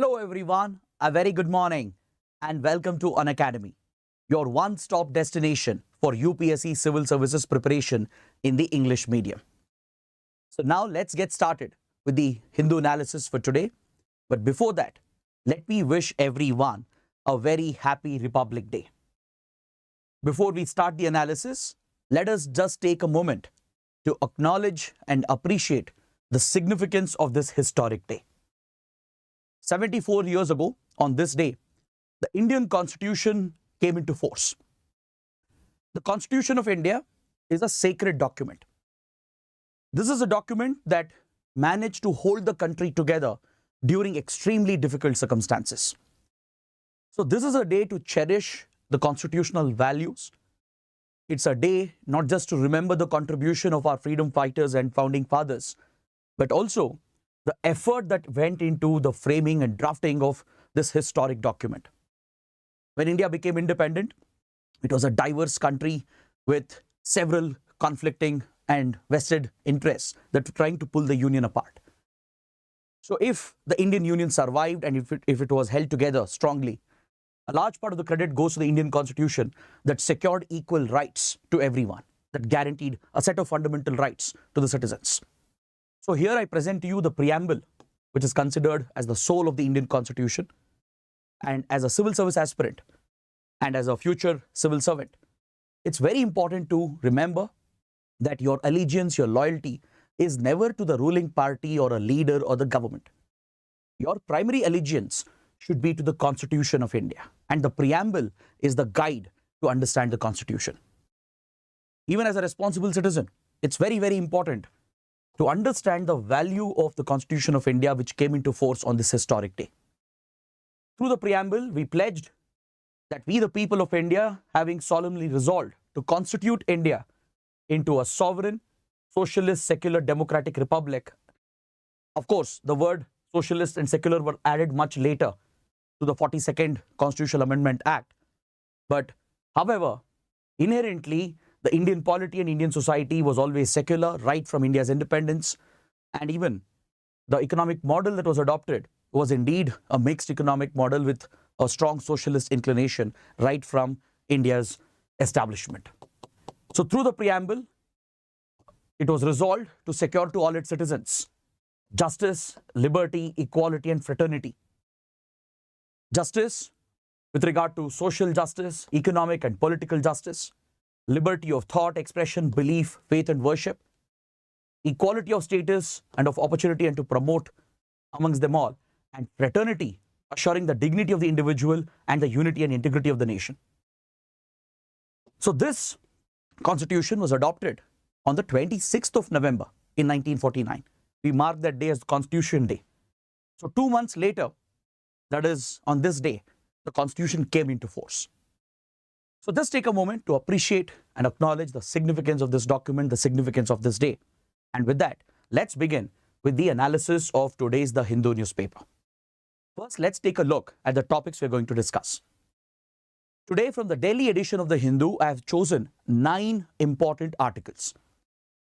Hello everyone, a very good morning and welcome to Unacademy, your one-stop destination for UPSC Civil Services preparation in the English medium. So now let's get started with the Hindu analysis for today. But before that, let me wish everyone a very happy Republic Day. Before we start the analysis, let us just take a moment to acknowledge and appreciate the significance of this historic day. 74 years ago, on this day, the Indian Constitution came into force. The Constitution of India is a sacred document. This is a document that managed to hold the country together during extremely difficult circumstances. So this is a day to cherish the constitutional values. It's a day not just to remember the contribution of our freedom fighters and founding fathers, but also the effort that went into the framing and drafting of this historic document. When India became independent, it was a diverse country with several conflicting and vested interests that were trying to pull the union apart. So if the Indian Union survived and if it was held together strongly, a large part of the credit goes to the Indian Constitution that secured equal rights to everyone, that guaranteed a set of fundamental rights to the citizens. So here I present to you the preamble, which is considered as the soul of the Indian Constitution. And as a civil service aspirant and as a future civil servant, it's very important to remember that your allegiance, your loyalty is never to the ruling party or a leader or the government. Your primary allegiance should be to the Constitution of India. And the preamble is the guide to understand the Constitution. Even as a responsible citizen, it's very, very important to understand the value of the Constitution of India, which came into force on this historic day. Through the preamble, we pledged that we, the people of India, having solemnly resolved to constitute India into a sovereign, socialist, secular, democratic republic. Of course, the word socialist and secular were added much later to the 42nd Constitutional Amendment Act. But, however, inherently, the Indian polity and Indian society was always secular, right from India's independence. And even the economic model that was adopted was indeed a mixed economic model with a strong socialist inclination right from India's establishment. So through the preamble, it was resolved to secure to all its citizens justice, liberty, equality, and fraternity. Justice with regard to social justice, economic and political justice, liberty of thought, expression, belief, faith, and worship, equality of status and of opportunity and to promote amongst them all, and fraternity, assuring the dignity of the individual and the unity and integrity of the nation. So this Constitution was adopted on the 26th of November in 1949. We mark that day as Constitution Day. So 2 months later, that is on this day, the Constitution came into force. So just take a moment to appreciate and acknowledge the significance of this document, the significance of this day. And with that, let's begin with the analysis of today's The Hindu newspaper. First, let's take a look at the topics we're going to discuss. Today, from the Delhi edition of The Hindu, I have chosen 9 important articles.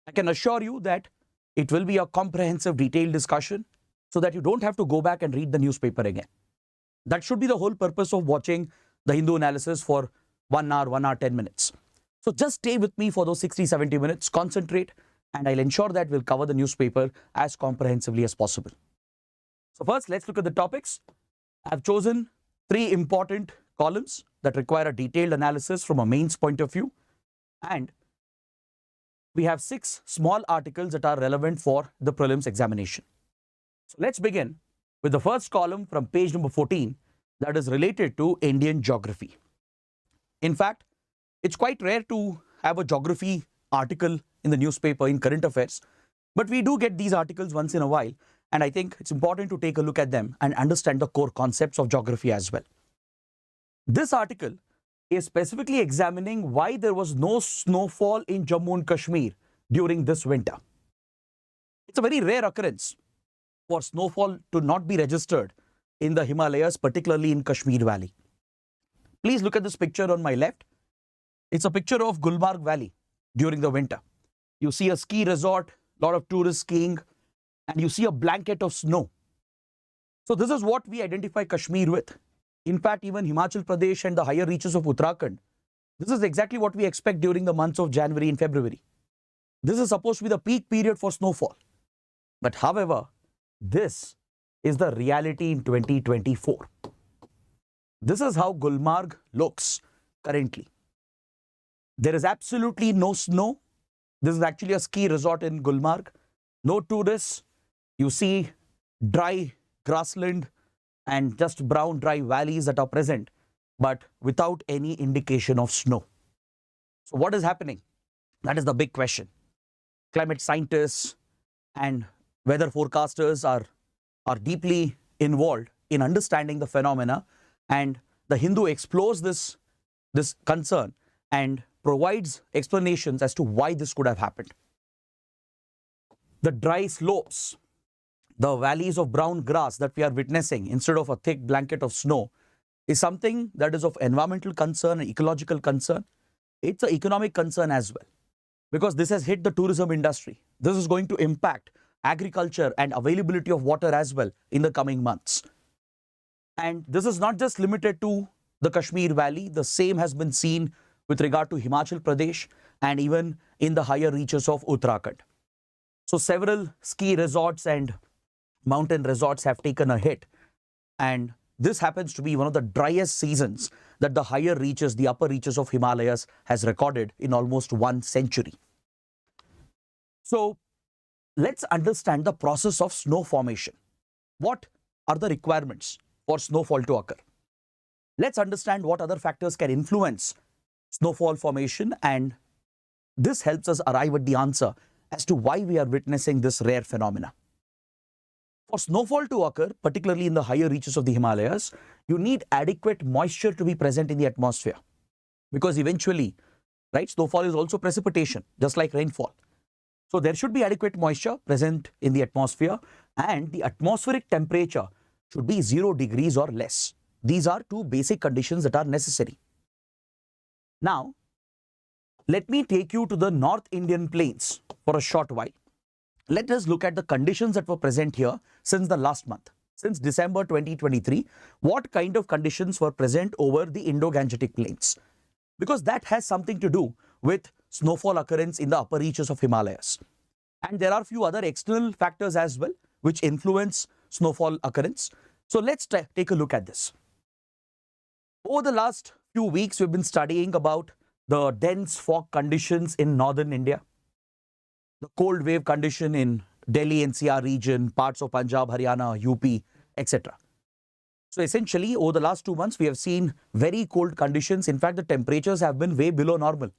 I can assure you that it will be a comprehensive, detailed discussion so that you don't have to go back and read the newspaper again. That should be the whole purpose of watching The Hindu analysis for 1 hour, 10 minutes. So just stay with me for those 60-70 minutes, concentrate, and I'll ensure that we'll cover the newspaper as comprehensively as possible. So first, let's look at the topics. I've chosen 3 important columns that require a detailed analysis from a mains point of view. And we have 6 small articles that are relevant for the prelims examination. So let's begin with the first column from page number 14 that is related to Indian geography. In fact, it's quite rare to have a geography article in the newspaper in current affairs, but we do get these articles once in a while, and I think it's important to take a look at them and understand the core concepts of geography as well. This article is specifically examining why there was no snowfall in Jammu and Kashmir during this winter. It's a very rare occurrence for snowfall to not be registered in the Himalayas, particularly in Kashmir Valley. Please look at this picture on my left. It's a picture of Gulmarg Valley during the winter. You see a ski resort, a lot of tourists skiing, and you see a blanket of snow. So this is what we identify Kashmir with. In fact, even Himachal Pradesh and the higher reaches of Uttarakhand, this is exactly what we expect during the months of January and February. This is supposed to be the peak period for snowfall. But however, this is the reality in 2024. This is how Gulmarg looks currently. There is absolutely no snow. This is actually a ski resort in Gulmarg. No tourists. You see dry grassland and just brown dry valleys that are present, but without any indication of snow. So what is happening? That is the big question. Climate scientists and weather forecasters are deeply involved in understanding the phenomena, and the Hindu explores this concern and provides explanations as to why this could have happened. The dry slopes, the valleys of brown grass that we are witnessing instead of a thick blanket of snow is something that is of environmental concern and ecological concern. It's an economic concern as well, because this has hit the tourism industry. This is going to impact agriculture and availability of water as well in the coming months. And this is not just limited to the Kashmir Valley. The same has been seen with regard to Himachal Pradesh and even in the higher reaches of Uttarakhand. So several ski resorts and mountain resorts have taken a hit, and this happens to be one of the driest seasons that the higher reaches, the upper reaches of Himalayas has recorded in almost 1 century. So let's understand the process of snow formation. What are the requirements for snowfall to occur? Let's understand what other factors can influence snowfall formation, and this helps us arrive at the answer as to why we are witnessing this rare phenomena. For snowfall to occur, particularly in the higher reaches of the Himalayas, you need adequate moisture to be present in the atmosphere, because eventually, right, snowfall is also precipitation, just like rainfall. So there should be adequate moisture present in the atmosphere, and the atmospheric temperature should be 0 degrees or less. These are 2 basic conditions that are necessary. Now, let me take you to the North Indian plains for a short while. Let us look at the conditions that were present here since the last month. Since December 2023, what kind of conditions were present over the Indo-Gangetic plains? Because that has something to do with snowfall occurrence in the upper reaches of Himalayas. And there are a few other external factors as well which influence snowfall occurrence. So let's take a look at this. Over the last few weeks, we've been studying about the dense fog conditions in northern India, the cold wave condition in Delhi NCR region, parts of Punjab, Haryana, UP, etc. So essentially, over the last 2 months, we have seen very cold conditions. In fact, the temperatures have been way below normal.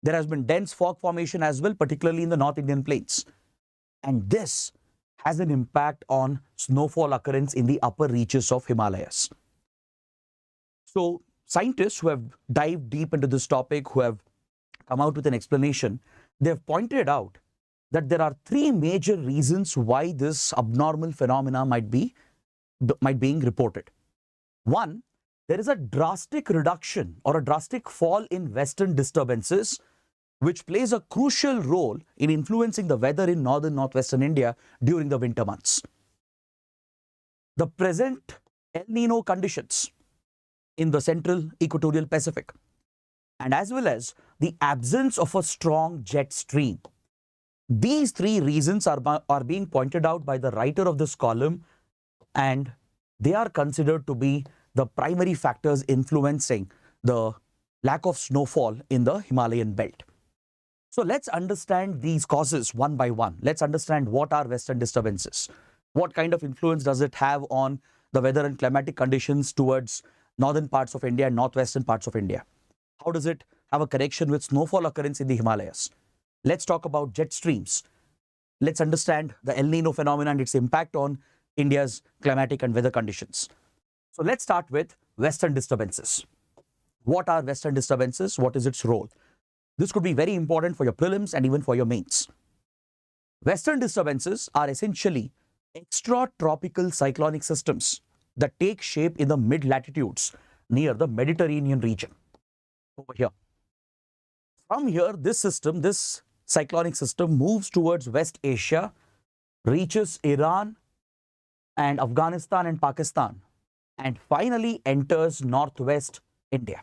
There has been dense fog formation as well, particularly in the North Indian plains. And this has an impact on snowfall occurrence in the upper reaches of Himalayas. So scientists who have dived deep into this topic, who have come out with an explanation, they have pointed out that there are 3 major reasons why this abnormal phenomena might being reported. 1, there is a drastic reduction or a drastic fall in western disturbances, which plays a crucial role in influencing the weather in northern northwestern India during the winter months. The present El Nino conditions in the central equatorial Pacific, and as well as the absence of a strong jet stream. These 3 reasons are being pointed out by the writer of this column, and they are considered to be the primary factors influencing the lack of snowfall in the Himalayan belt. So let's understand these causes one by one. Let's understand what are western disturbances. What kind of influence does it have on the weather and climatic conditions towards northern parts of India and northwestern parts of India? How does it have a connection with snowfall occurrence in the Himalayas? Let's talk about jet streams. Let's understand the El Nino phenomenon and its impact on India's climatic and weather conditions. So let's start with western disturbances. What are western disturbances? What is its role? This could be very important for your prelims and even for your mains. Western disturbances are essentially extratropical cyclonic systems that take shape in the mid-latitudes near the Mediterranean region. Over here. From here, this cyclonic system moves towards West Asia, reaches Iran and Afghanistan and Pakistan, and finally enters northwest India.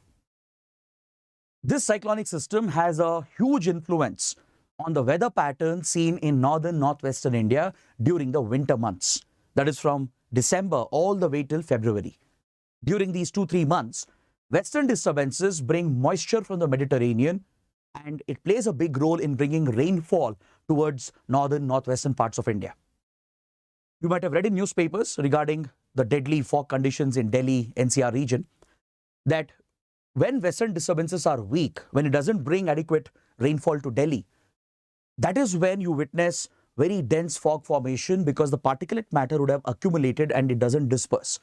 This cyclonic system has a huge influence on the weather pattern seen in northern northwestern India during the winter months. That is from December all the way till February. During these 2-3 months, western disturbances bring moisture from the Mediterranean, and it plays a big role in bringing rainfall towards northern northwestern parts of India. You might have read in newspapers regarding the deadly fog conditions in Delhi NCR region, that when western disturbances are weak, when it doesn't bring adequate rainfall to Delhi, that is when you witness very dense fog formation, because the particulate matter would have accumulated and it doesn't disperse.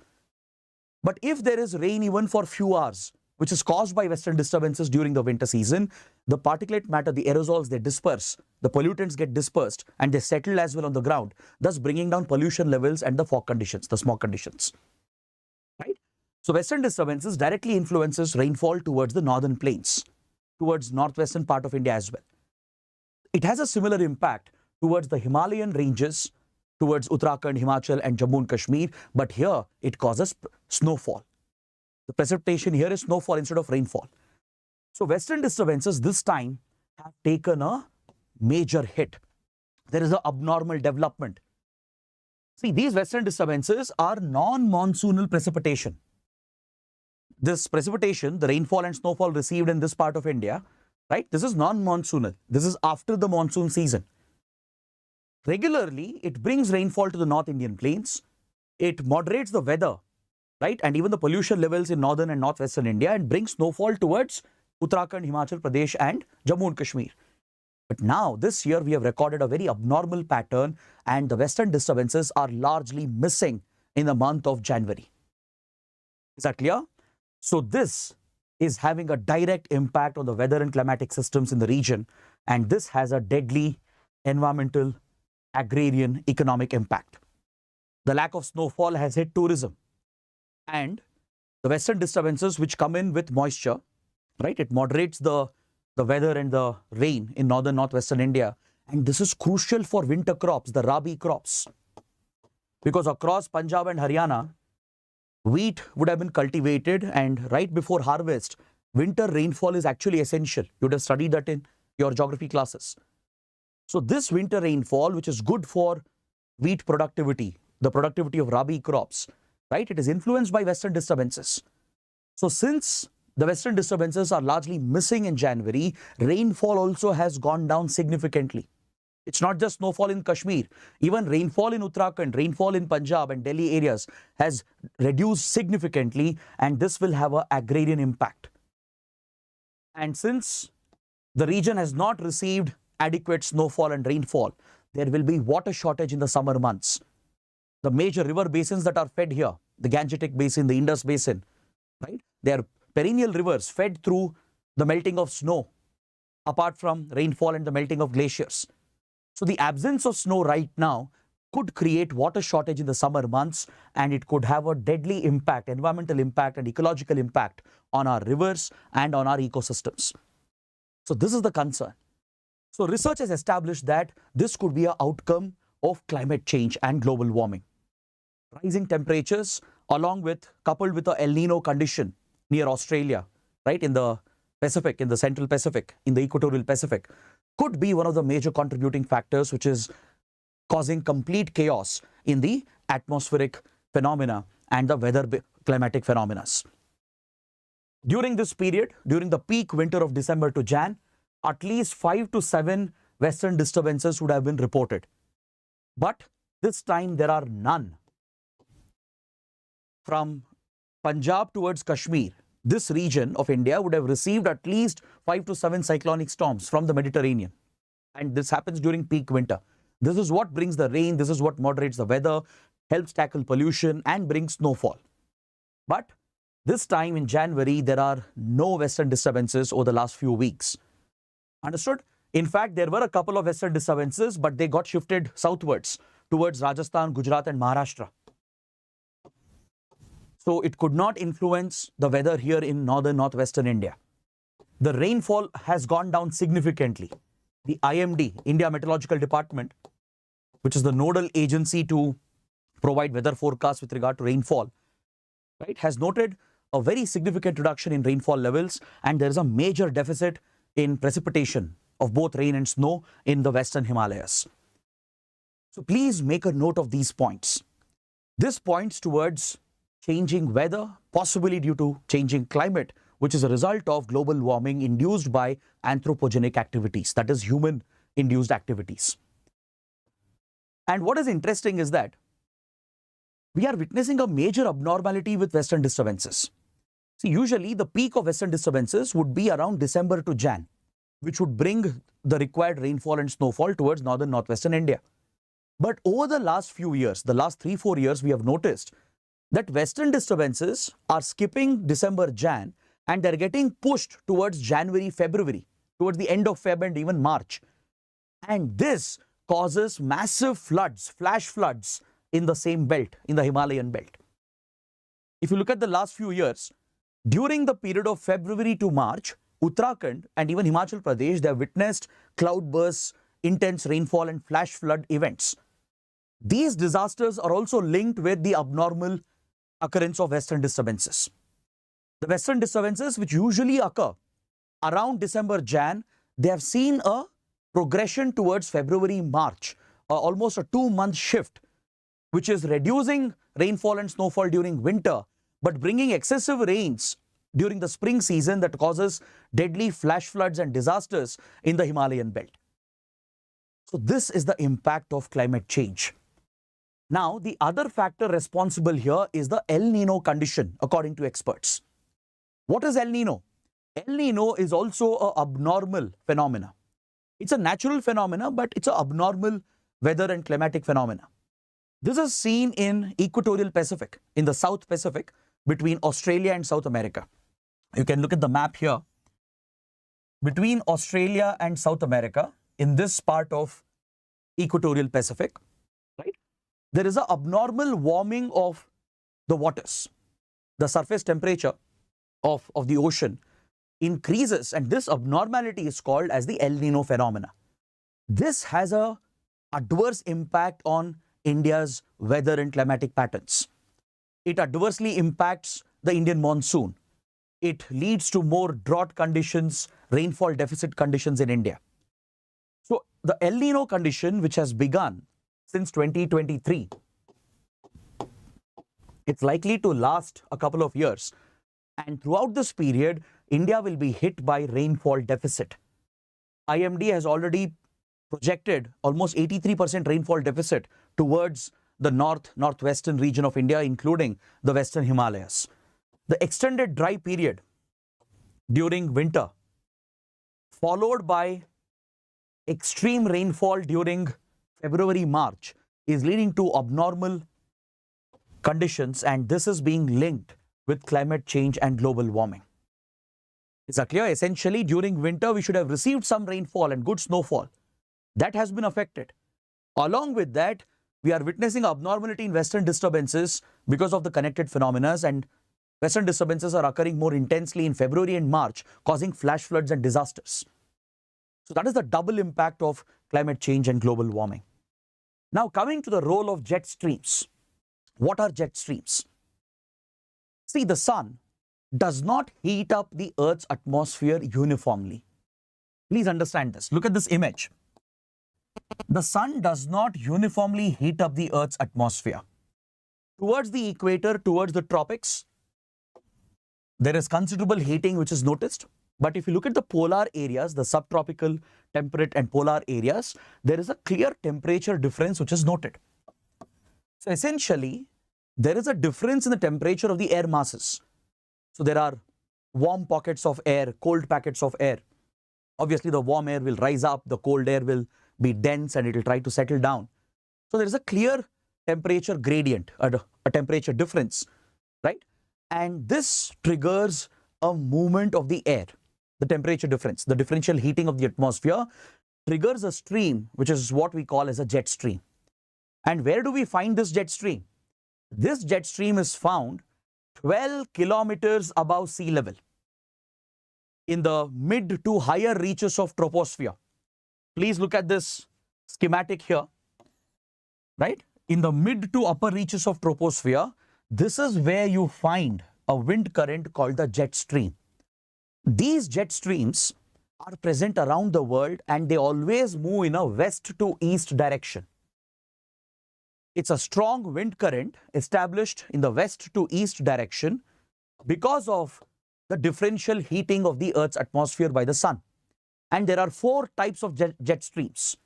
But if there is rain even for few hours, which is caused by western disturbances during the winter season, the particulate matter, the aerosols, they disperse, the pollutants get dispersed and they settle as well on the ground, thus bringing down pollution levels and the fog conditions, the smog conditions. Right? So western disturbances directly influences rainfall towards the northern plains, towards northwestern part of India as well. It has a similar impact towards the Himalayan ranges, towards Uttarakhand, Himachal and Jammu and Kashmir, but here it causes snowfall. The precipitation here is snowfall instead of rainfall. So western disturbances this time have taken a major hit. There is an abnormal development. See, these western disturbances are non-monsoonal precipitation. This precipitation, the rainfall and snowfall received in this part of India, right? This is non-monsoonal. This is after the monsoon season. Regularly, it brings rainfall to the North Indian plains. It moderates the weather, right? And even the pollution levels in northern and northwestern India, and brings snowfall towards Uttarakhand, Himachal Pradesh and Jammu and Kashmir. But now, this year, we have recorded a very abnormal pattern, and the western disturbances are largely missing in the month of January. Is that clear? So this is having a direct impact on the weather and climatic systems in the region, and this has a deadly environmental, agrarian, economic impact. The lack of snowfall has hit tourism, and the western disturbances which come in with moisture, right? It moderates the weather and the rain in northern northwestern India, and this is crucial for winter crops, the rabi crops, because across Punjab and Haryana, wheat would have been cultivated, and right before harvest, winter rainfall is actually essential. You would have studied that in your geography classes. So this winter rainfall, which is good for wheat productivity, the productivity of rabi crops, right? It is influenced by western disturbances. So since the western disturbances are largely missing in January, rainfall also has gone down significantly. It's not just snowfall in Kashmir. Even rainfall in Uttarakhand, rainfall in Punjab and Delhi areas has reduced significantly, and this will have an agrarian impact. And since the region has not received adequate snowfall and rainfall, there will be water shortage in the summer months. The major river basins that are fed here, the Gangetic Basin, the Indus Basin, right? They are perennial rivers fed through the melting of snow, apart from rainfall and the melting of glaciers. So the absence of snow right now could create water shortage in the summer months, and it could have a deadly impact, environmental impact and ecological impact on our rivers and on our ecosystems. So this is the concern. So research has established that this could be an outcome of climate change and global warming. Rising temperatures coupled with the El Nino condition near Australia, right, in the Pacific, in the Central Pacific, in the Equatorial Pacific, could be one of the major contributing factors which is causing complete chaos in the atmospheric phenomena and the weather climatic phenomena. During this period, during the peak winter of December to Jan, at least 5 to 7 western disturbances would have been reported. But this time there are none. From Punjab towards Kashmir, this region of India would have received at least 5 to 7 cyclonic storms from the Mediterranean. And this happens during peak winter. This is what brings the rain, this is what moderates the weather, helps tackle pollution and brings snowfall. But this time in January, there are no western disturbances over the last few weeks. Understood? In fact, there were a couple of western disturbances, but they got shifted southwards towards Rajasthan, Gujarat and Maharashtra. So it could not influence the weather here in northern northwestern India. The rainfall has gone down significantly. The IMD, India Meteorological Department, which is the nodal agency to provide weather forecasts with regard to rainfall, right, has noted a very significant reduction in rainfall levels, and there is a major deficit in precipitation of both rain and snow in the Western Himalayas. So please make a note of these points. This points towards changing weather, possibly due to changing climate, which is a result of global warming induced by anthropogenic activities, that is human-induced activities. And what is interesting is that we are witnessing a major abnormality with western disturbances. See, usually the peak of western disturbances would be around December to Jan, which would bring the required rainfall and snowfall towards northern northwestern India. But over the last few years, the last 3-4 years, we have noticed that western disturbances are skipping December, Jan, and they're getting pushed towards January, February, towards the end of Feb and even March. And this causes massive floods, flash floods in the same belt, in the Himalayan belt. If you look at the last few years, during the period of February to March, Uttarakhand and even Himachal Pradesh, they have witnessed cloudbursts, intense rainfall and flash flood events. These disasters are also linked with the abnormal occurrence of western disturbances. The western disturbances, which usually occur around December, Jan, they have seen a progression towards February, March, almost a 2-month shift, which is reducing rainfall and snowfall during winter, but bringing excessive rains during the spring season that causes deadly flash floods and disasters in the Himalayan belt. So this is the impact of climate change. Now, the other factor responsible here is the El Nino condition, according to experts. What is El Nino? El Nino is also an abnormal phenomena. It's a natural phenomena, but it's an abnormal weather and climatic phenomena. This is seen in equatorial Pacific, in the South Pacific, between Australia and South America. You can look at the map here. Between Australia and South America, in this part of equatorial Pacific, right, there is an abnormal warming of the waters. The surface temperature of the ocean increases, and this abnormality is called as the El Nino phenomena. This has an adverse impact on India's weather and climatic patterns. It adversely impacts the Indian monsoon. It leads to more drought conditions, rainfall deficit conditions in India. So the El Nino condition, which has begun since 2023, it's likely to last a couple of years. And throughout this period, India will be hit by rainfall deficit. IMD has already projected almost 83% rainfall deficit towards the northwestern region of India, including the Western Himalayas. The extended dry period during winter, followed by extreme rainfall during February, March, is leading to abnormal conditions, and this is being linked with climate change and global warming. Is that clear? Essentially, during winter, we should have received some rainfall and good snowfall. That has been affected. Along with that, we are witnessing abnormality in western disturbances because of the connected phenomena, and western disturbances are occurring more intensely in February and March, causing flash floods and disasters. So that is the double impact of climate change and global warming. Now, coming to the role of jet streams. What are jet streams? See, the sun does not heat up the Earth's atmosphere uniformly. Please understand this. Look at this image. The sun does not uniformly heat up the Earth's atmosphere. Towards the equator, towards the tropics, there is considerable heating which is noticed. But if you look at the polar areas, the subtropical, temperate and polar areas, there is a clear temperature difference which is noted. So essentially, there is a difference in the temperature of the air masses. So there are warm pockets of air, cold packets of air. Obviously, the warm air will rise up, the cold air will be dense and it will try to settle down. So there is a clear temperature gradient, a temperature difference, right? And this triggers a movement of the air, the temperature difference, the differential heating of the atmosphere triggers a stream, which is what we call as a jet stream. And where do we find this jet stream? This jet stream is found 12 kilometers above sea level in the mid to higher reaches of troposphere. Please look at this schematic here, right? in the mid to upper reaches of troposphere, this is where you find a wind current called the jet stream. These jet streams are present around the world and they always move in a west to east direction. It's a strong wind current established in the west to east direction because of the differential heating of the Earth's atmosphere by the sun. And there are four types of jet streams.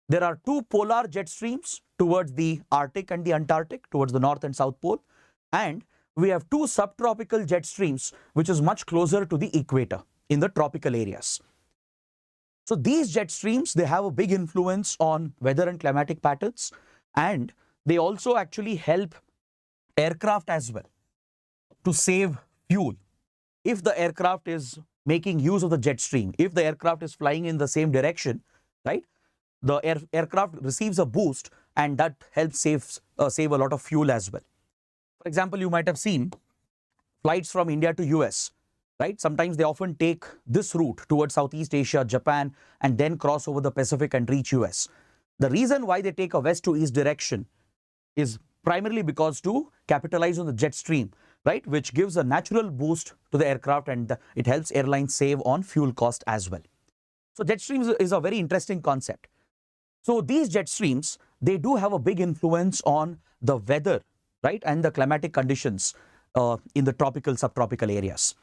There are two polar jet streams towards the Arctic and the Antarctic, towards the North and South Pole. And we have two subtropical jet streams, which is much closer to the equator in the tropical areas. So these jet streams, they have a big influence on weather and climatic patterns, and they also actually help aircraft as well to save fuel. If the aircraft is making use of the jet stream, if the aircraft is flying in the same direction, right, the aircraft receives a boost and that helps save a lot of fuel as well. For example, you might have seen flights from India to US, right? Sometimes they often take this route towards Southeast Asia, Japan, and then cross over the Pacific and reach US. The reason why they take a west to east direction is primarily because to capitalize on the jet stream, right, which gives a natural boost to the aircraft and it helps airlines save on fuel cost as well. So jet streams is a very interesting concept. So these jet streams, they do have a big influence on the weather, right, and the climatic conditions in the tropical, subtropical areas.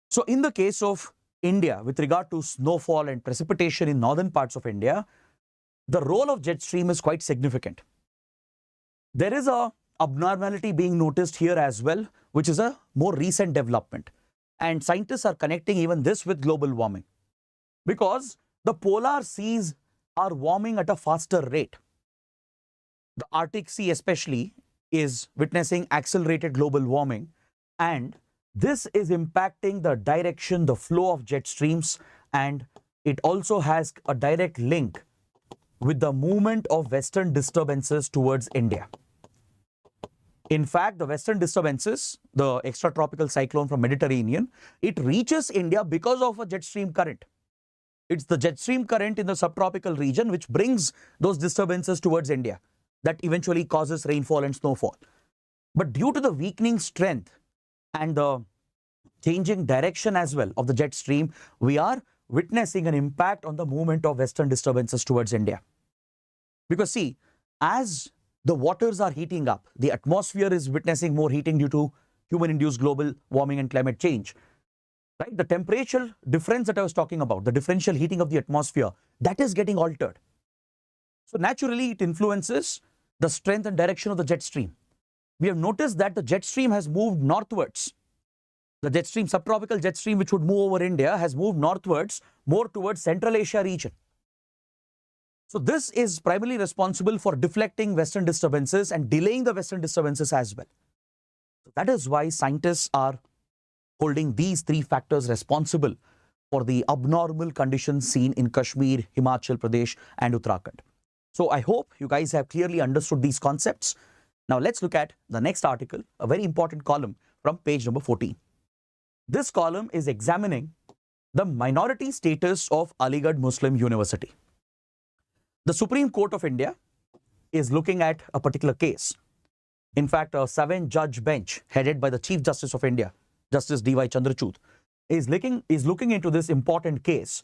So in the case of India, with regard to snowfall and precipitation in northern parts of India, the role of jet stream is quite significant. There is a abnormality being noticed here as well, which is a more recent development. And scientists are connecting even this with global warming, because the polar seas are warming at a faster rate. The Arctic Sea especially is witnessing accelerated global warming, and this is impacting the direction, the flow of jet streams, and it also has a direct link with the movement of western disturbances towards India. In fact, the western disturbances, the extratropical cyclone from Mediterranean, it reaches India because of a jet stream current. It's the jet stream current in the subtropical region which brings those disturbances towards India that eventually causes rainfall and snowfall. But due to the weakening strength and the changing direction as well of the jet stream, we are witnessing an impact on the movement of western disturbances towards India. Because see, as the waters are heating up, the atmosphere is witnessing more heating due to human-induced global warming and climate change. Right? The temperature difference that I was talking about, the differential heating of the atmosphere, that is getting altered. So naturally, it influences the strength and direction of the jet stream. We have noticed that the jet stream has moved northwards. The jet stream, subtropical jet stream, which would move over India, has moved northwards, more towards Central Asia region. So this is primarily responsible for deflecting western disturbances and delaying the western disturbances as well. So that is why scientists are holding these three factors responsible for the abnormal conditions seen in Kashmir, Himachal Pradesh, and Uttarakhand. So I hope you guys have clearly understood these concepts. Now let's look at the next article, a very important column from page number 14. This column is examining the minority status of Aligarh Muslim University. The Supreme Court of India is looking at a particular case. In fact, a 7-judge bench headed by the Chief Justice of India, Justice D.Y. Chandrachud, is looking into this important case,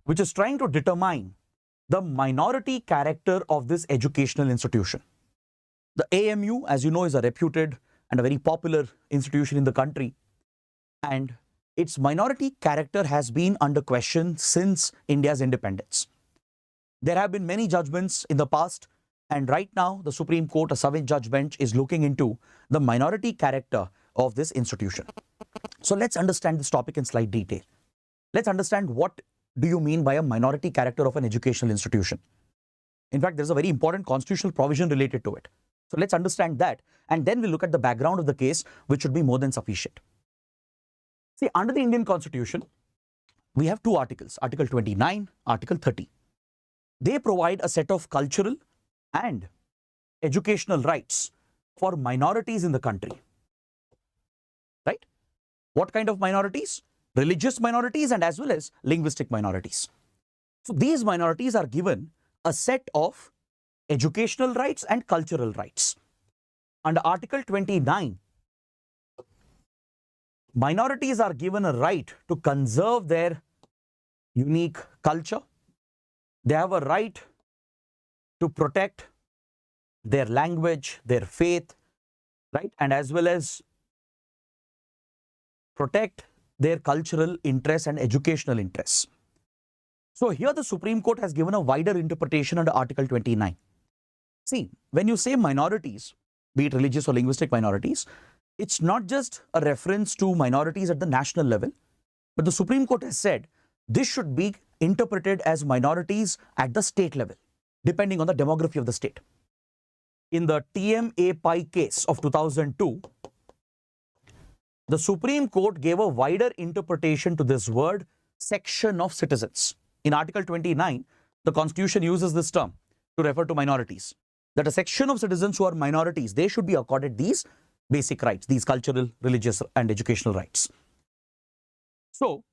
which is trying to determine the minority character of this educational institution. The AMU, as you know, is a reputed and a very popular institution in the country, and its minority character has been under question since India's independence. There have been many judgments in the past, and right now the Supreme Court, a 7-judge bench, is looking into the minority character of this institution. So let's understand this topic in slight detail. Let's understand what do you mean by a minority character of an educational institution. In fact, there's a very important constitutional provision related to it. So let's understand that, and then we'll look at the background of the case, which should be more than sufficient. See, under the Indian Constitution, we have two articles, Article 29, Article 30. They provide a set of cultural and educational rights for minorities in the country. Right? What kind of minorities? Religious minorities and as well as linguistic minorities. So these minorities are given a set of educational rights and cultural rights. Under Article 29, minorities are given a right to conserve their unique culture. They have a right to protect their language, their faith, right? And as well as protect their cultural interests and educational interests. So here the Supreme Court has given a wider interpretation under Article 29. See, when you say minorities, be it religious or linguistic minorities, it's not just a reference to minorities at the national level, but the Supreme Court has said this should be interpreted as minorities at the state level, depending on the demography of the state. In the TMA Pi case of 2002, the Supreme Court gave a wider interpretation to this word, section of citizens. In Article 29, the Constitution uses this term to refer to minorities. That a section of citizens who are minorities, they should be accorded these basic rights, these cultural, religious, and educational rights. So,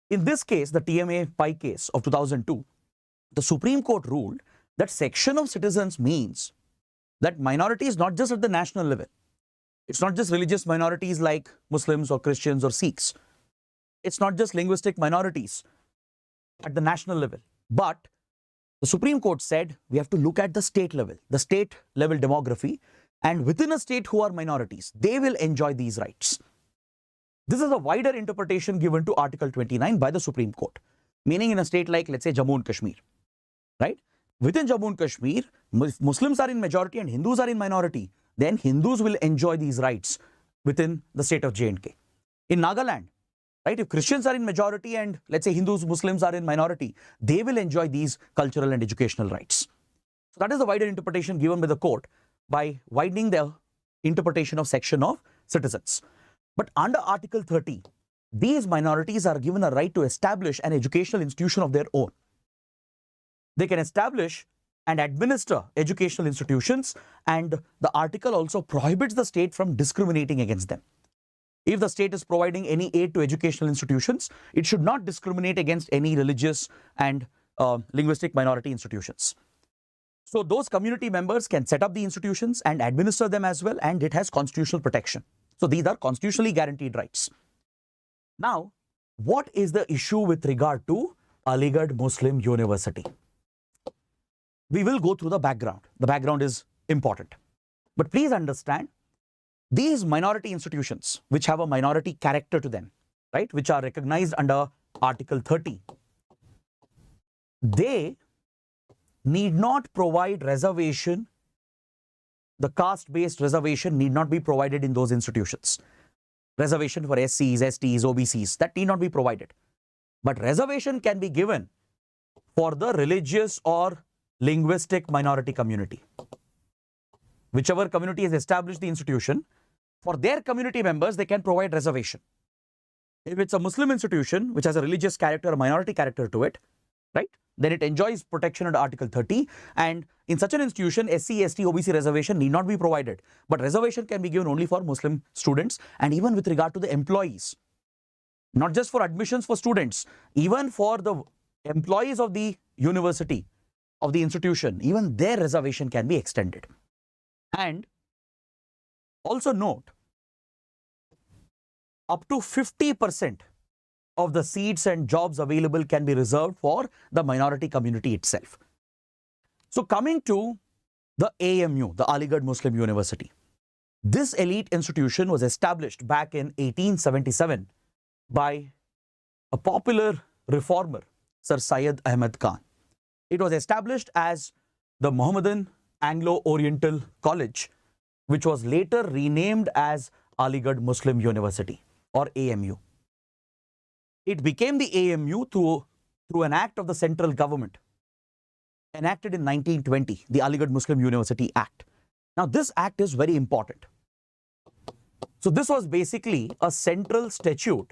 in this case, the TMA Pi case of 2002, the Supreme Court ruled that section of citizens means that minorities not just at the national level. It's not just religious minorities like Muslims or Christians or Sikhs. It's not just linguistic minorities at the national level. But the Supreme Court said we have to look at the state level demography, and within a state who are minorities, they will enjoy these rights. This is a wider interpretation given to Article 29 by the Supreme Court, meaning in a state like, let's say, Jammu and Kashmir, right? Within Jammu and Kashmir, Muslims are in majority and Hindus are in minority. Then Hindus will enjoy these rights within the state of J&K. In Nagaland, right, if Christians are in majority and let's say Hindus, Muslims are in minority, they will enjoy these cultural and educational rights. So that is the wider interpretation given by the court by widening the interpretation of section of citizens. But under Article 30, these minorities are given a right to establish an educational institution of their own. They can establish and administer educational institutions, and the article also prohibits the state from discriminating against them. If the state is providing any aid to educational institutions, it should not discriminate against any religious and linguistic minority institutions. So those community members can set up the institutions and administer them as well, and it has constitutional protection. So these are constitutionally guaranteed rights. Now, what is the issue with regard to Aligarh Muslim University? We will go through the background. The background is important. But please understand, these minority institutions, which have a minority character to them, right, which are recognized under Article 30, they need not provide reservation. The caste-based reservation need not be provided in those institutions. Reservation for SCs, STs, OBCs, that need not be provided. But reservation can be given for the religious or linguistic minority community. Whichever community has established the institution, for their community members, they can provide reservation. If it's a Muslim institution, which has a religious character, a minority character to it, right, then it enjoys protection under Article 30. And in such an institution, SC, ST, OBC reservation need not be provided. But reservation can be given only for Muslim students, and even with regard to the employees. Not just for admissions for students, even for the employees of the university, of the institution, even their reservation can be extended. And also note, up to 50% of the seats and jobs available can be reserved for the minority community itself. So coming to the AMU, the Aligarh Muslim University, this elite institution was established back in 1877 by a popular reformer, Sir Syed Ahmad Khan. It was established as the Mohammedan Anglo-Oriental College, which was later renamed as Aligarh Muslim University, or AMU. It became the AMU through an act of the central government, enacted in 1920, the Aligarh Muslim University Act. Now, this act is very important. So, this was basically a central statute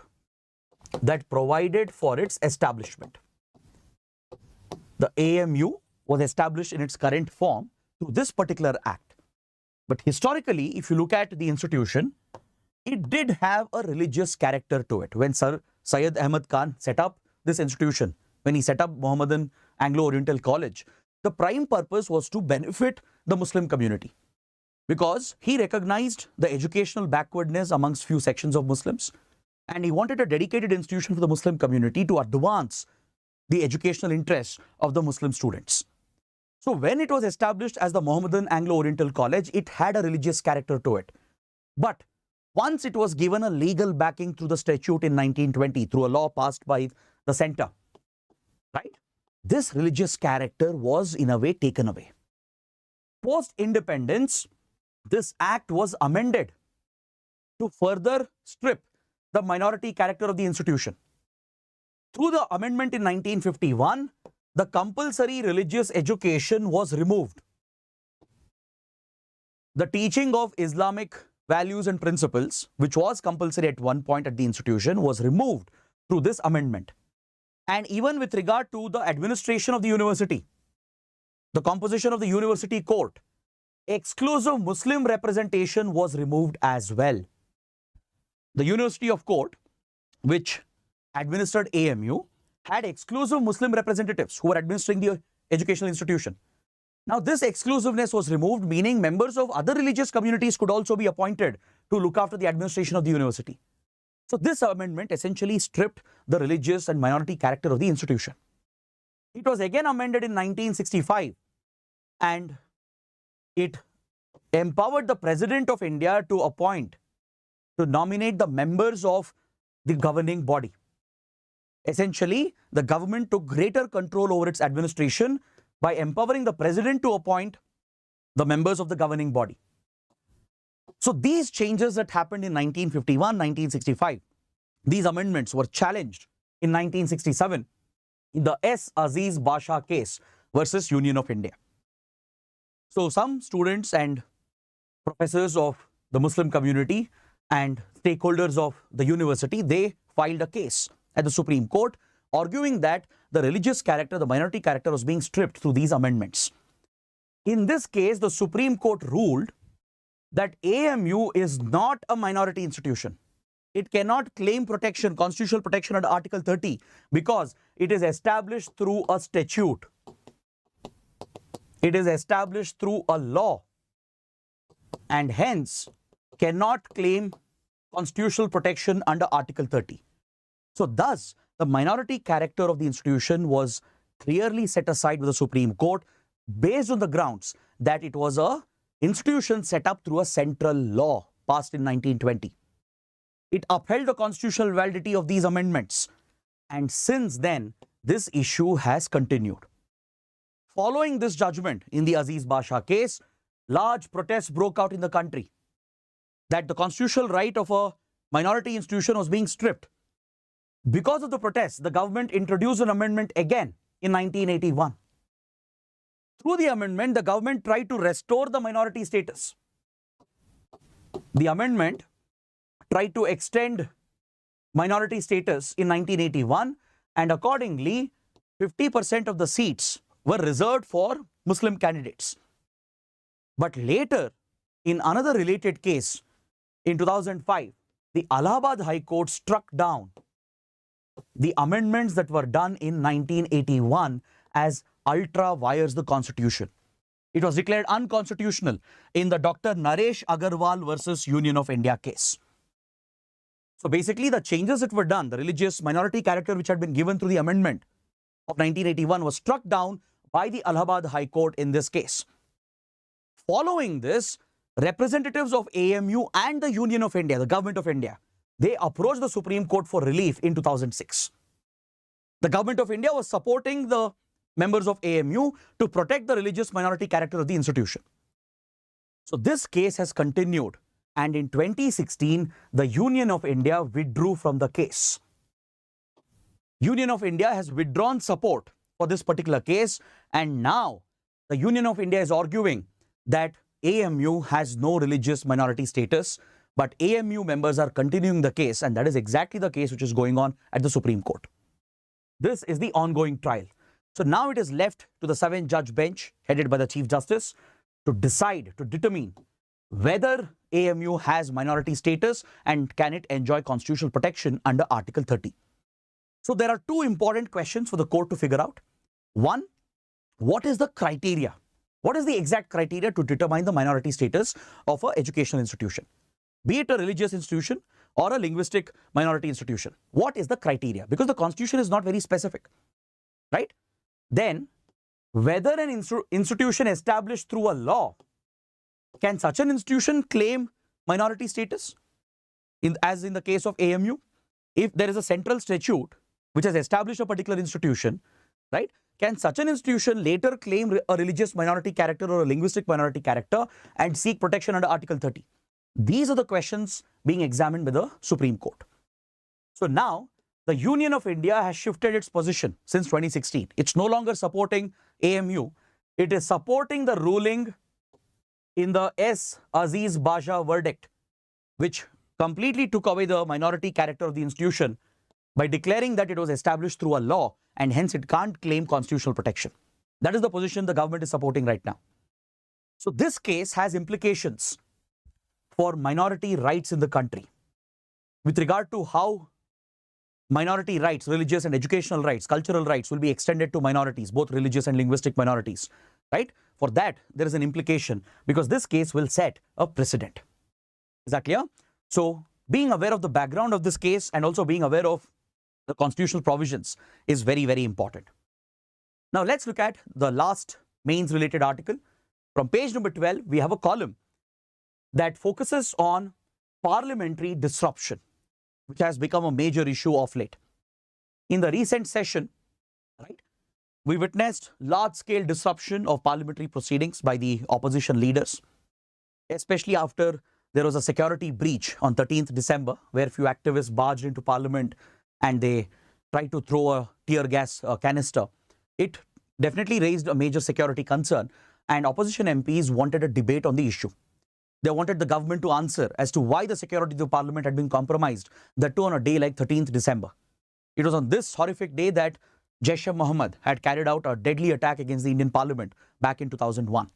that provided for its establishment. The AMU was established in its current form through this particular act. But historically, if you look at the institution, it did have a religious character to it. When Sir Syed Ahmad Khan set up this institution, when he set up Mohammedan Anglo-Oriental College, the prime purpose was to benefit the Muslim community, because he recognized the educational backwardness amongst few sections of Muslims, and he wanted a dedicated institution for the Muslim community to advance the educational interests of the Muslim students. So when it was established as the Mohammedan Anglo-Oriental College, it had a religious character to it. But once it was given a legal backing through the statute in 1920, through a law passed by the centre, right? This religious character was in a way taken away. Post-independence, this act was amended to further strip the minority character of the institution. Through the amendment in 1951, the compulsory religious education was removed. The teaching of Islamic values and principles, which was compulsory at one point at the institution, was removed through this amendment. And even with regard to the administration of the university, the composition of the university court, exclusive Muslim representation was removed as well. The University of Court, which administered AMU, had exclusive Muslim representatives who were administering the educational institution. Now, this exclusiveness was removed, meaning members of other religious communities could also be appointed to look after the administration of the university. So, this amendment essentially stripped the religious and minority character of the institution. It was again amended in 1965, and it empowered the President of India to nominate the members of the governing body. Essentially, the government took greater control over its administration by empowering the President to appoint the members of the governing body. So these changes that happened in 1951, 1965, these amendments were challenged in 1967 in the S. Aziz Basha case versus Union of India. So some students and professors of the Muslim community and stakeholders of the university, they filed a case at the Supreme Court, arguing that the religious character, the minority character, was being stripped through these amendments. In this case, the Supreme Court ruled that AMU is not a minority institution. It cannot claim protection, constitutional protection under Article 30, because it is established through a statute. It is established through a law, and hence cannot claim constitutional protection under Article 30. So thus, the minority character of the institution was clearly set aside with the Supreme Court based on the grounds that it was an institution set up through a central law passed in 1920. It upheld the constitutional validity of these amendments, and since then, this issue has continued. Following this judgment in the Aziz Basha case, large protests broke out in the country that the constitutional right of a minority institution was being stripped. Because of the protests, the government introduced an amendment again in 1981. Through the amendment, the government tried to restore the minority status. The amendment tried to extend minority status in 1981, and accordingly, 50% of the seats were reserved for Muslim candidates. But later, in another related case, in 2005, the Allahabad High Court struck down the amendments that were done in 1981 as ultra vires the Constitution. It was declared unconstitutional in the Dr. Naresh Agarwal versus Union of India case. So basically, the changes that were done, the religious minority character which had been given through the amendment of 1981 was struck down by the Allahabad High Court in this case. Following this, representatives of AMU and the Union of India, the Government of India, they approached the Supreme Court for relief in 2006. The Government of India was supporting the members of AMU to protect the religious minority character of the institution. So this case has continued, and in 2016, the Union of India withdrew from the case. Union of India has withdrawn support for this particular case, and now the Union of India is arguing that AMU has no religious minority status, but AMU members are continuing the case, and that is exactly the case which is going on at the Supreme Court. This is the ongoing trial. So now it is left to the 7-judge bench headed by the Chief Justice to decide, to determine whether AMU has minority status and can it enjoy constitutional protection under Article 30. So there are two important questions for the court to figure out. One, what is the criteria? What is the exact criteria to determine the minority status of an educational institution? Be it a religious institution or a linguistic minority institution. What is the criteria? Because the constitution is not very specific, right? Then, whether an institution established through a law, can such an institution claim minority status? As in the case of AMU, if there is a central statute which has established a particular institution, right? Can such an institution later claim a religious minority character or a linguistic minority character and seek protection under Article 30? These are the questions being examined by the Supreme Court. So now, the Union of India has shifted its position since 2016. It's no longer supporting AMU. It is supporting the ruling in the S. Aziz Baja verdict, which completely took away the minority character of the institution by declaring that it was established through a law and hence it can't claim constitutional protection. That is the position the government is supporting right now. So this case has implications for minority rights in the country with regard to how minority rights, religious and educational rights, cultural rights will be extended to minorities, both religious and linguistic minorities, right? For that, there is an implication because this case will set a precedent. Is that clear? So being aware of the background of this case and also being aware of the constitutional provisions is very, very important. Now let's look at the last mains related article. From page number 12, we have a column that focuses on parliamentary disruption, which has become a major issue of late. In the recent session, right, we witnessed large-scale disruption of parliamentary proceedings by the opposition leaders, especially after there was a security breach on 13th December, where few activists barged into parliament and they tried to throw a tear gas canister. It definitely raised a major security concern, and opposition MPs wanted a debate on the issue. They wanted the government to answer as to why the security of the parliament had been compromised, that too on a day like 13th December. It was on this horrific day that Jaish-e-Mohammed had carried out a deadly attack against the Indian parliament back in 2001.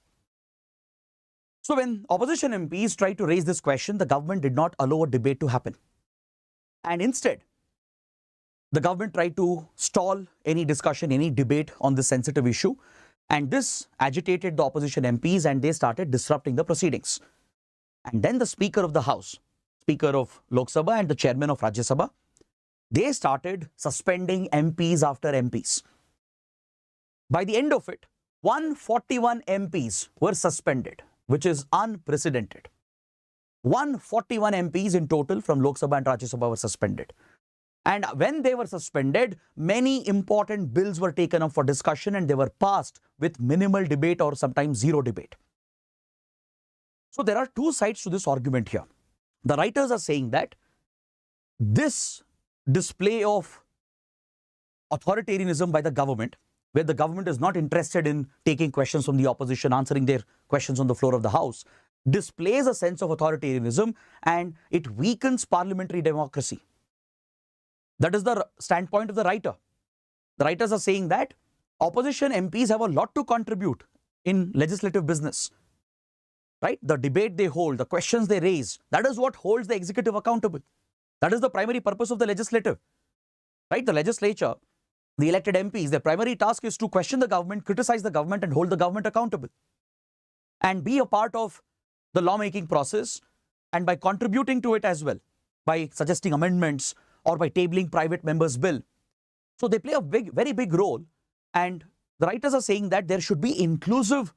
So when opposition MPs tried to raise this question, the government did not allow a debate to happen. And instead, the government tried to stall any discussion, any debate on this sensitive issue. And this agitated the opposition MPs and they started disrupting the proceedings. And then the Speaker of the House, Speaker of Lok Sabha and the Chairman of Rajya Sabha, they started suspending MPs after MPs. By the end of it, 141 MPs were suspended, which is unprecedented. 141 MPs in total from Lok Sabha and Rajya Sabha were suspended. And when they were suspended, many important bills were taken up for discussion and they were passed with minimal debate or sometimes zero debate. So there are two sides to this argument here. The writers are saying that this display of authoritarianism by the government, where the government is not interested in taking questions from the opposition, answering their questions on the floor of the House, displays a sense of authoritarianism and it weakens parliamentary democracy. That is the standpoint of the writer. The writers are saying that opposition MPs have a lot to contribute in legislative business. Right? The debate they hold, the questions they raise, that is what holds the executive accountable. That is the primary purpose of the legislative. Right? The legislature, the elected MPs, their primary task is to question the government, criticize the government and hold the government accountable. And be a part of the lawmaking process and by contributing to it as well, by suggesting amendments or by tabling private members' bill. So they play a very big role, and the writers are saying that there should be inclusive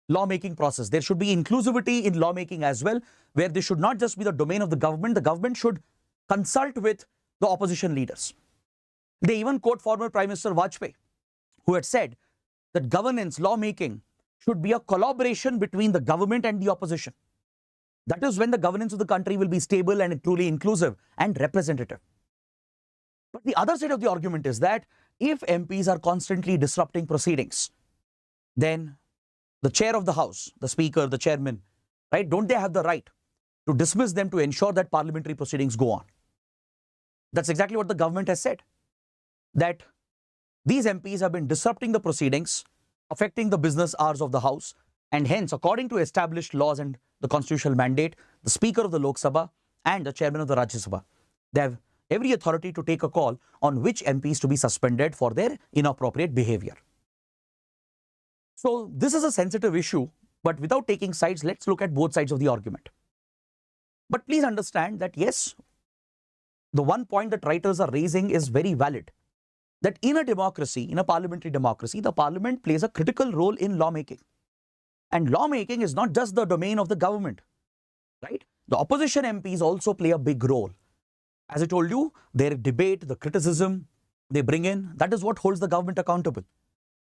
lawmaking process. There should be inclusivity in lawmaking as well, where this should not just be the domain of the government. The government should consult with the opposition leaders. They even quote former Prime Minister Vajpayee, who had said that governance, lawmaking should be a collaboration between the government and the opposition. That is when the governance of the country will be stable and truly inclusive and representative. But the other side of the argument is that if MPs are constantly disrupting proceedings, then the chair of the House, the Speaker, the Chairman, right, don't they have the right to dismiss them to ensure that parliamentary proceedings go on? That's exactly what the government has said, that these MPs have been disrupting the proceedings, affecting the business hours of the House, and hence, according to established laws and the constitutional mandate, the Speaker of the Lok Sabha and the Chairman of the Rajya Sabha, they have every authority to take a call on which MPs to be suspended for their inappropriate behavior. So this is a sensitive issue, but without taking sides, let's look at both sides of the argument. But please understand that yes, the one point that writers are raising is very valid. That in a democracy, in a parliamentary democracy, the parliament plays a critical role in lawmaking. And lawmaking is not just the domain of the government, right? The opposition MPs also play a big role. As I told you, their debate, the criticism they bring in, that is what holds the government accountable.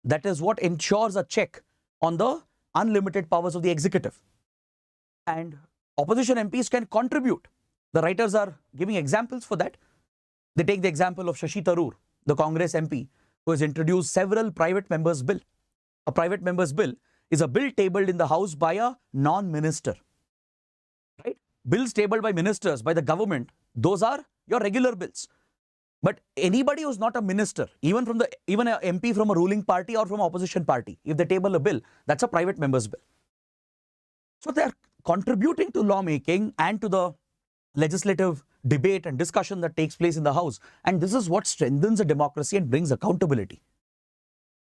That is what ensures a check on the unlimited powers of the executive. And opposition MPs can contribute. The writers are giving examples for that. They take the example of Shashi Tharoor, the Congress MP, who has introduced several private members' bill. A private member's bill is a bill tabled in the House by a non-minister. Right? Bills tabled by ministers, by the government, those are your regular bills. But anybody who's not a minister, even an MP from a ruling party or from an opposition party, if they table a bill, that's a private member's bill. So they're contributing to lawmaking and to the legislative debate and discussion that takes place in the House. And this is what strengthens a democracy and brings accountability.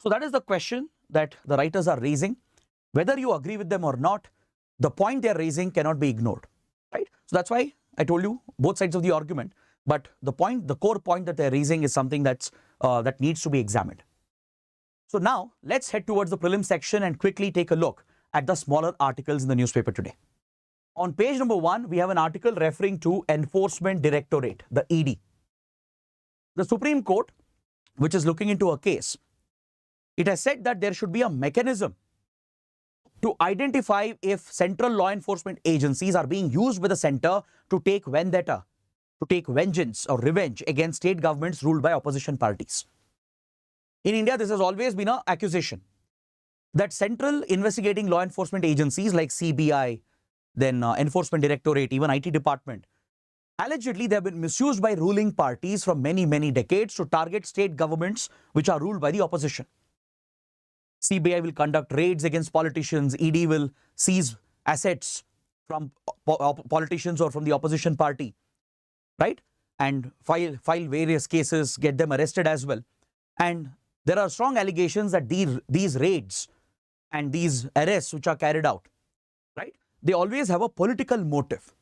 So that is the question that the writers are raising. Whether you agree with them or not, the point they're raising cannot be ignored. Right? So that's why I told you both sides of the argument. But the core point that they're raising is something that needs to be examined. So now let's head towards the prelim section and quickly take a look at the smaller articles in the newspaper today. On page number 1, we have an article referring to Enforcement Directorate, the ED. The Supreme Court, which is looking into a case, it has said that there should be a mechanism to identify if central law enforcement agencies are being used by the center to take vendetta, to take vengeance or revenge against state governments ruled by opposition parties. In India, this has always been an accusation that central investigating law enforcement agencies like CBI, then Enforcement Directorate, even IT department, allegedly they have been misused by ruling parties from many, many decades to target state governments which are ruled by the opposition. CBI will conduct raids against politicians, ED will seize assets from politicians or from the opposition party, right? And file various cases, get them arrested as well. And there are strong allegations that these raids and these arrests which are carried out, right, they always have a political motive.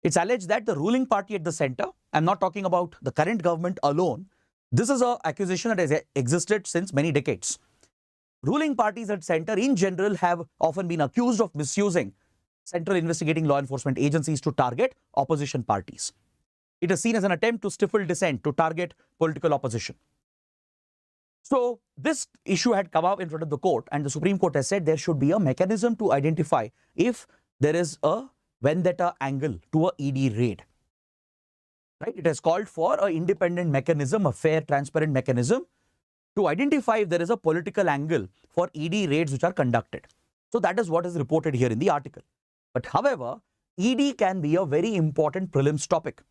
It's alleged that the ruling party at the center, I'm not talking about the current government alone, this is an accusation that has existed since many decades. Ruling parties at center in general have often been accused of misusing central investigating law enforcement agencies to target opposition parties. It is seen as an attempt to stifle dissent, to target political opposition. So this issue had come up in front of the court, and the Supreme Court has said there should be a mechanism to identify if there is a vendetta angle to a ED raid. Right? It has called for an independent mechanism, a fair, transparent mechanism to identify if there is a political angle for ED raids which are conducted. So that is what is reported here in the article. But however, ED can be a very important prelims topic.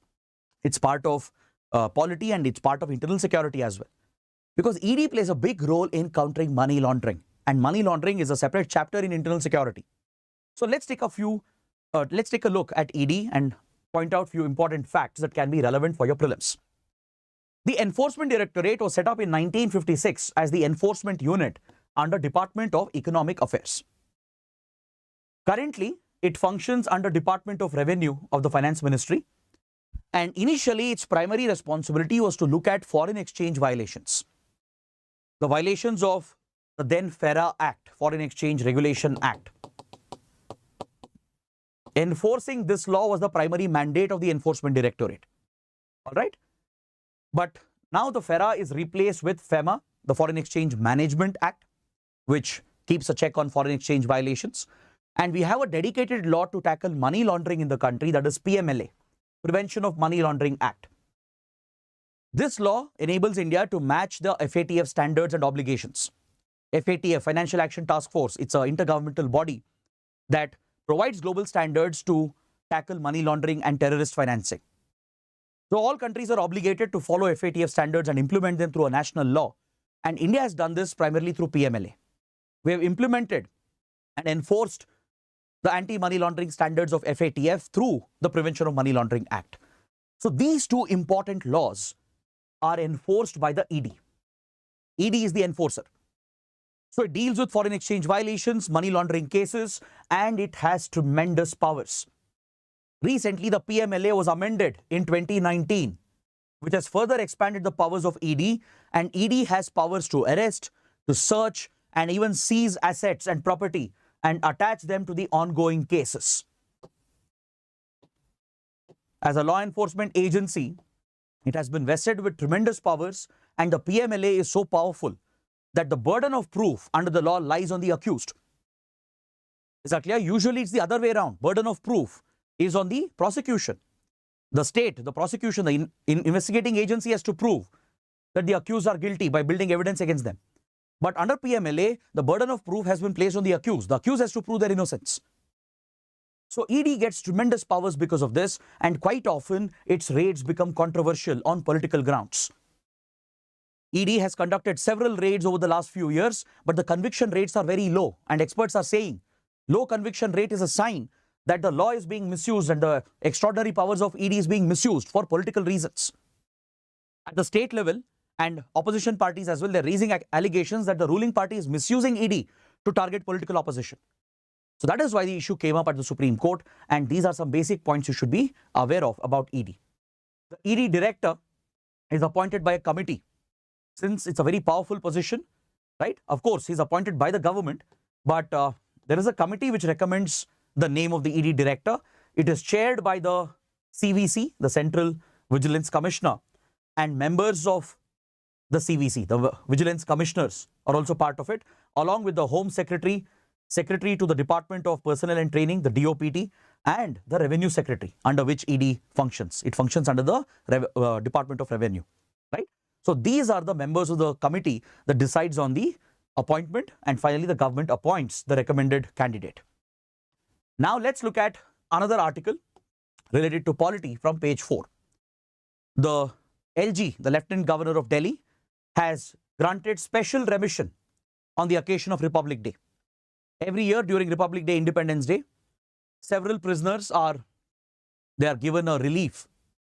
It's part of polity and it's part of internal security as well. Because ED plays a big role in countering money laundering, and money laundering is a separate chapter in internal security. So let's take a look at ED and point out few important facts that can be relevant for your prelims. The Enforcement Directorate was set up in 1956 as the enforcement unit under Department of Economic Affairs. Currently, it functions under Department of Revenue of the Finance Ministry, and initially its primary responsibility was to look at foreign exchange violations. The violations of the then FERA Act, Foreign Exchange Regulation Act. Enforcing this law was the primary mandate of the Enforcement Directorate. All right. But now the FERA is replaced with FEMA, the Foreign Exchange Management Act, which keeps a check on foreign exchange violations. And we have a dedicated law to tackle money laundering in the country, that is PMLA, Prevention of Money Laundering Act. This law enables India to match the FATF standards and obligations. FATF, Financial Action Task Force, it's an intergovernmental body that provides global standards to tackle money laundering and terrorist financing. So all countries are obligated to follow FATF standards and implement them through a national law. And India has done this primarily through PMLA. We have implemented and enforced the anti-money laundering standards of FATF through the Prevention of Money Laundering Act. So these two important laws are enforced by the ED. ED is the enforcer. So it deals with foreign exchange violations, money laundering cases, and it has tremendous powers. Recently, the PMLA was amended in 2019, which has further expanded the powers of ED, and ED has powers to arrest, to search, and even seize assets and property and attach them to the ongoing cases. As a law enforcement agency, it has been vested with tremendous powers, and the PMLA is so powerful that the burden of proof under the law lies on the accused. Is that clear? Usually it's the other way around. Burden of proof is on the prosecution. The state, the prosecution, the investigating agency has to prove that the accused are guilty by building evidence against them. But under PMLA, the burden of proof has been placed on the accused. The accused has to prove their innocence. So ED gets tremendous powers because of this, and quite often its raids become controversial on political grounds. ED has conducted several raids over the last few years, but the conviction rates are very low, and experts are saying low conviction rate is a sign that the law is being misused and the extraordinary powers of ED is being misused for political reasons. At the state level and opposition parties as well, they're raising allegations that the ruling party is misusing ED to target political opposition. So that is why the issue came up at the Supreme Court, and these are some basic points you should be aware of about ED. The ED director is appointed by a committee. Since it's a very powerful position, right? Of course, he's appointed by the government, but there is a committee which recommends the name of the ED director. It is chaired by the CVC, the Central Vigilance Commissioner, and members of the CVC, the Vigilance Commissioners, are also part of it, along with the Home Secretary, Secretary to the Department of Personnel and Training, the DOPT, and the Revenue Secretary, under which ED functions. It functions under the Department of Revenue, right? So these are the members of the committee that decides on the appointment, and finally the government appoints the recommended candidate. Now let's look at another article related to polity from page 4. The LG, the Lieutenant Governor of Delhi, has granted special remission on the occasion of Republic Day. Every year during Republic Day, Independence Day, several prisoners are given a relief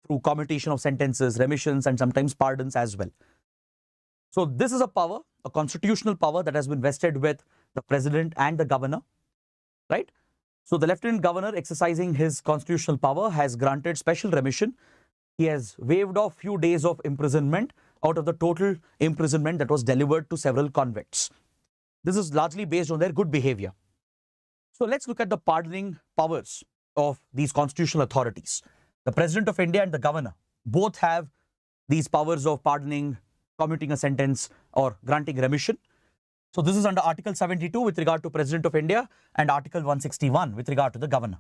through commutation of sentences, remissions, and sometimes pardons as well. So this is a power, a constitutional power that has been vested with the president and the governor, right? So the Lieutenant Governor, exercising his constitutional power, has granted special remission. He has waived off few days of imprisonment out of the total imprisonment that was delivered to several convicts. This is largely based on their good behavior. So let's look at the pardoning powers of these constitutional authorities. The President of India and the Governor both have these powers of pardoning, commuting a sentence, or granting remission. So this is under Article 72 with regard to President of India and Article 161 with regard to the Governor.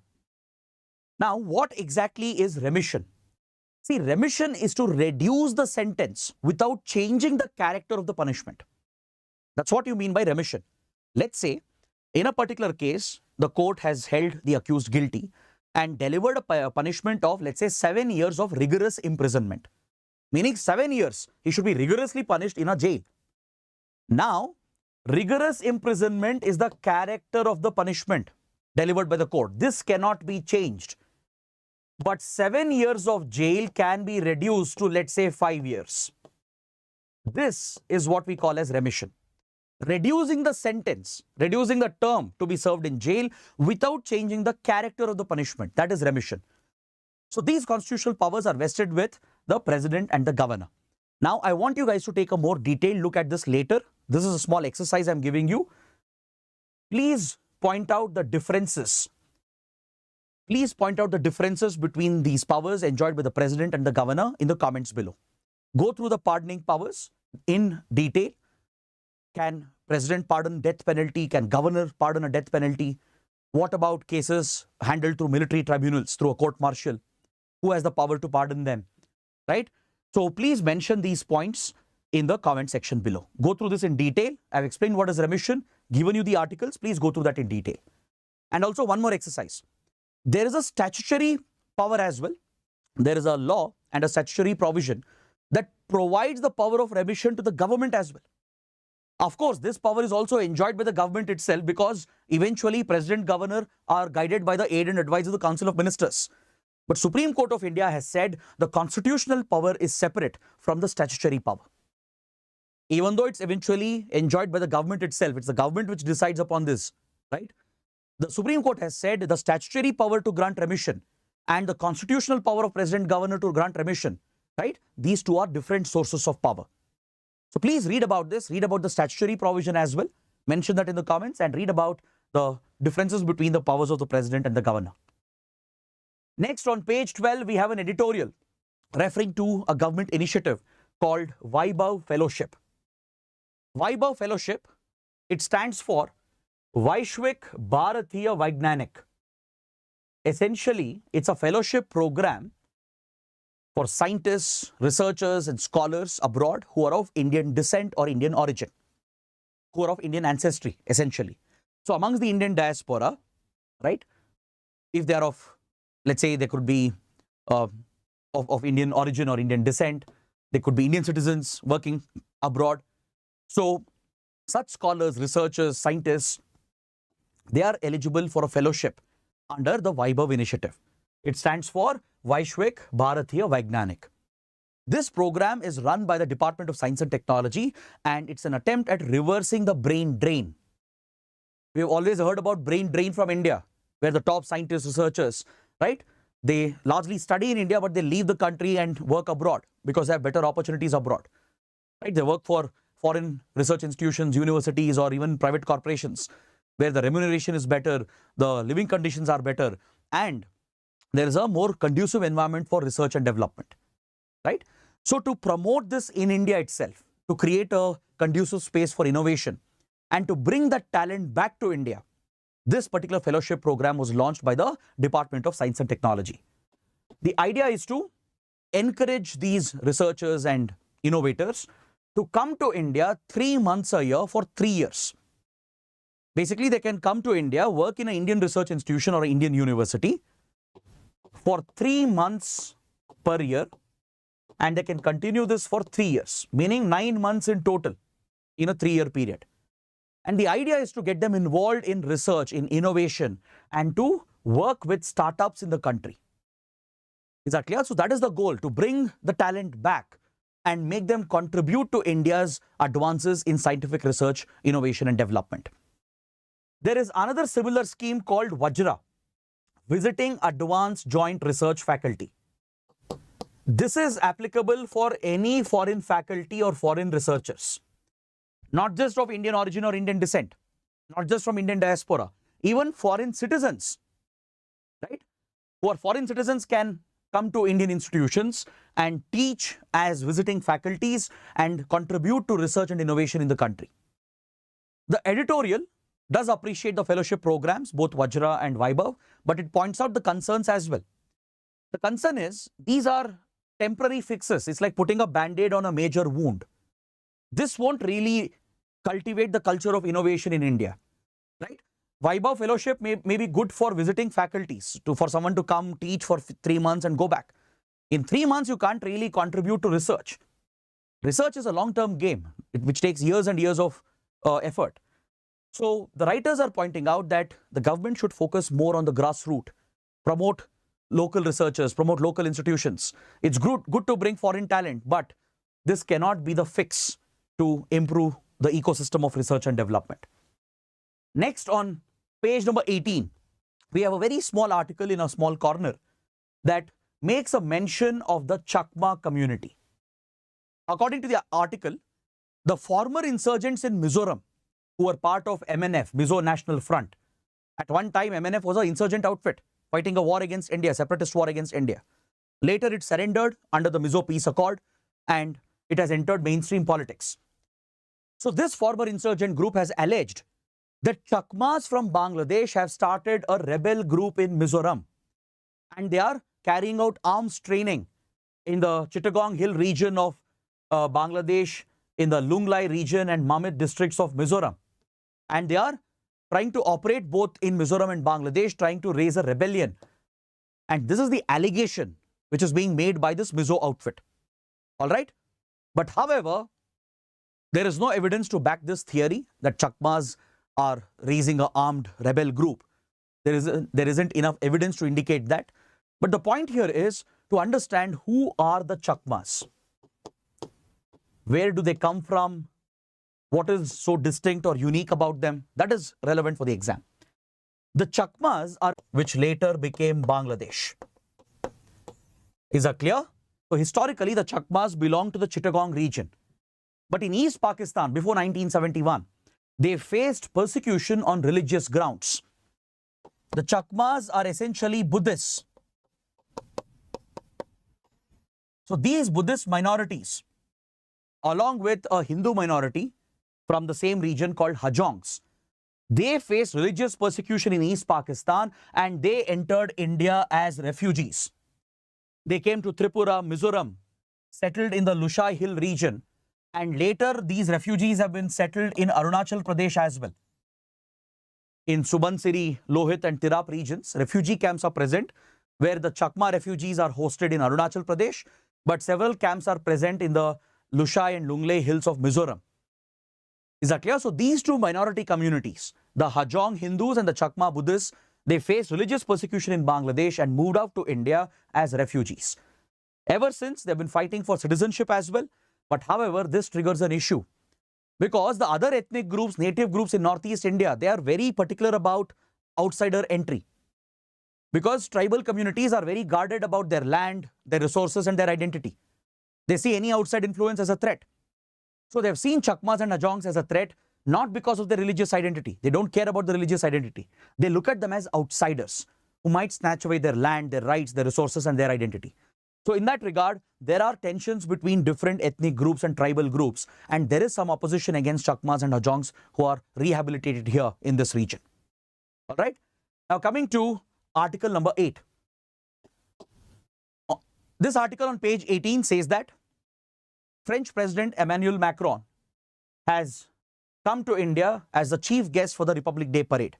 Now, what exactly is remission? See, remission is to reduce the sentence without changing the character of the punishment. That's what you mean by remission. Let's say, in a particular case, the court has held the accused guilty and delivered a punishment of, let's say, 7 years of rigorous imprisonment. Meaning 7 years, he should be rigorously punished in a jail. Now, rigorous imprisonment is the character of the punishment delivered by the court. This cannot be changed. But 7 years of jail can be reduced to, let's say, 5 years. This is what we call as remission. Reducing the sentence, reducing the term to be served in jail without changing the character of the punishment. That is remission. So these constitutional powers are vested with the president and the governor. Now, I want you guys to take a more detailed look at this later. This is a small exercise I'm giving you. Please point out the differences. Please point out the differences between these powers enjoyed by the president and the governor in the comments below. Go through the pardoning powers in detail. Can president pardon death penalty? Can governor pardon a death penalty? What about cases handled through military tribunals, through a court-martial? Who has the power to pardon them? Right? So please mention these points in the comment section below. Go through this in detail. I've explained what is remission, given you the articles. Please go through that in detail. And also one more exercise. There is a statutory power as well. There is a law and a statutory provision that provides the power of remission to the government as well. Of course, this power is also enjoyed by the government itself because eventually President, Governor are guided by the aid and advice of the Council of Ministers. But Supreme Court of India has said the constitutional power is separate from the statutory power. even though it's eventually enjoyed by the government itself. It's the government which decides upon this, right? The Supreme Court has said the statutory power to grant remission and the constitutional power of President Governor to grant remission, right? These two are different sources of power. So please read about this, read about the statutory provision as well, mention that in the comments, and read about the differences between the powers of the President and the Governor. Next, on page 12, we have an editorial referring to a government initiative called VAIBHAV Fellowship. VAIBHAV Fellowship, it stands for Vaishvik Bharatiya Vaignanik. Essentially, it's a fellowship program for scientists, researchers and scholars abroad who are of Indian descent or Indian origin, who are of Indian ancestry, essentially. So amongst the Indian diaspora, right, if they are of, let's say, they could be of Indian origin or Indian descent, they could be Indian citizens working abroad. So such scholars, researchers, scientists, they are eligible for a fellowship under the VAIBHAV initiative. It stands for Vaishvik Bharatiya Vaignanik. This program is run by the Department of Science and Technology, and it's an attempt at reversing the brain drain. We have always heard about brain drain from India, where the top scientists, researchers, right, they largely study in India, but they leave the country and work abroad because they have better opportunities abroad. Right? They work for foreign research institutions, universities, or even private corporations, where the remuneration is better, the living conditions are better, and there is a more conducive environment for research and development, right? So to promote this in India itself, to create a conducive space for innovation and to bring that talent back to India, this particular fellowship program was launched by the Department of Science and Technology. The idea is to encourage these researchers and innovators to come to India 3 months a year for 3 years. Basically, they can come to India, work in an Indian research institution or an Indian university for 3 months per year, and they can continue this for 3 years, meaning 9 months in total in a 3-year period. And the idea is to get them involved in research, in innovation, and to work with startups in the country. Is that clear? So that is the goal, to bring the talent back and make them contribute to India's advances in scientific research, innovation, and development. There is another similar scheme called Vajra, Visiting Advanced Joint Research Faculty. This is applicable for any foreign faculty or foreign researchers, not just of Indian origin or Indian descent, not just from Indian diaspora, even foreign citizens, right? Who are foreign citizens can come to Indian institutions and teach as visiting faculties and contribute to research and innovation in the country. The editorial does appreciate the fellowship programs, both Vajra and VAIBHAV, but it points out the concerns as well. The concern is these are temporary fixes. It's like putting a band-aid on a major wound. This won't really cultivate the culture of innovation in India, right? VAIBHAV Fellowship may be good for visiting faculties, for someone to come teach for 3 months and go back. In 3 months, you can't really contribute to research. Research is a long-term game, which takes years and years of effort. So the writers are pointing out that the government should focus more on the grassroots, promote local researchers, promote local institutions. It's good to bring foreign talent, but this cannot be the fix to improve the ecosystem of research and development. Next, on page number 18, we have a very small article in a small corner that makes a mention of the Chakma community. According to the article, the former insurgents in Mizoram, who were part of MNF, Mizo National Front. At one time, MNF was an insurgent outfit fighting a war against India, separatist war against India. Later, it surrendered under the Mizo Peace Accord and it has entered mainstream politics. So this former insurgent group has alleged that Chakmas from Bangladesh have started a rebel group in Mizoram and they are carrying out arms training in the Chittagong Hill region of Bangladesh, in the Lunglai region and Mamit districts of Mizoram. And they are trying to operate both in Mizoram and Bangladesh, trying to raise a rebellion. And this is the allegation which is being made by this Mizo outfit. All right. But however, there is no evidence to back this theory that Chakmas are raising an armed rebel group. There isn't enough evidence to indicate that. But the point here is to understand who are the Chakmas. Where do they come from? What is so distinct or unique about them? That is relevant for the exam. The Chakmas are, which later became Bangladesh. Is that clear? So historically, the Chakmas belong to the Chittagong region. But in East Pakistan, before 1971, they faced persecution on religious grounds. The Chakmas are essentially Buddhists. So these Buddhist minorities, along with a Hindu minority from the same region called Hajongs, they faced religious persecution in East Pakistan and they entered India as refugees. They came to Tripura, Mizoram, settled in the Lushai Hill region, and later these refugees have been settled in Arunachal Pradesh as well. In Subansiri, Lohit and Tirap regions, refugee camps are present where the Chakma refugees are hosted in Arunachal Pradesh, but several camps are present in the Lushai and Lunglei hills of Mizoram. Is that clear? So these two minority communities, the Hajong Hindus and the Chakma Buddhists, they faced religious persecution in Bangladesh and moved out to India as refugees. Ever since, they've been fighting for citizenship as well. But however, this triggers an issue because the other ethnic groups, native groups in Northeast India, they are very particular about outsider entry. Because tribal communities are very guarded about their land, their resources and their identity. They see any outside influence as a threat. So they've seen Chakmas and Hajongs as a threat, not because of their religious identity. They don't care about the religious identity. They look at them as outsiders who might snatch away their land, their rights, their resources and their identity. So in that regard, there are tensions between different ethnic groups and tribal groups, and there is some opposition against Chakmas and Hajongs who are rehabilitated here in this region. All right. Now coming to article number 8. This article on page 18 says that French President Emmanuel Macron has come to India as the chief guest for the Republic Day parade.